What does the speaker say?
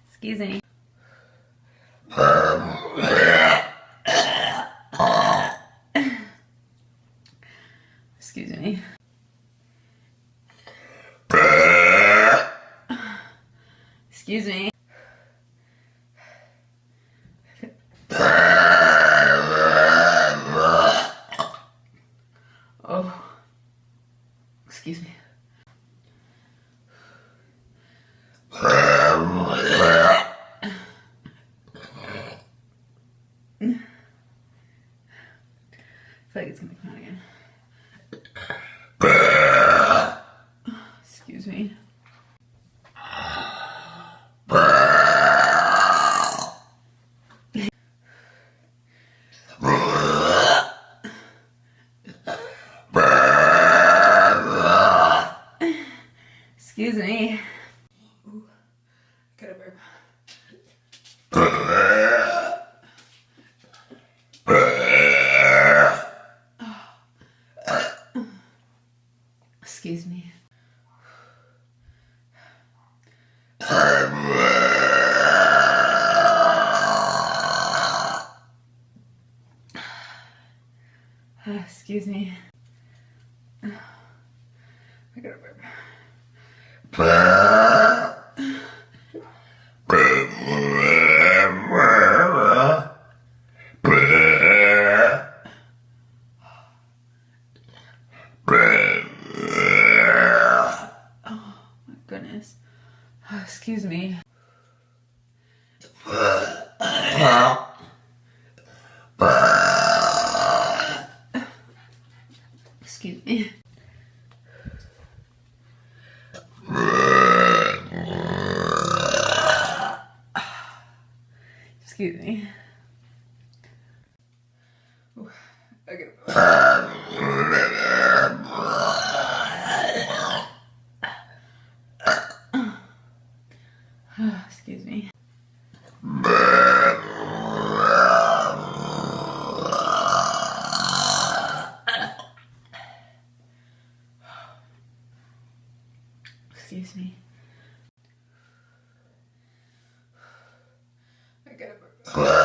Excuse me. Excuse me. Excuse me. Oh. Excuse me. I feel like it's gonna come out again. Excuse me. Excuse me. Ooh, gotta burp. Excuse me. Excuse me. I gotta burp. Oh my goodness. Excuse me. Excuse me. Excuse me. Ooh, I gotta excuse me. Excuse me. I gotta burp.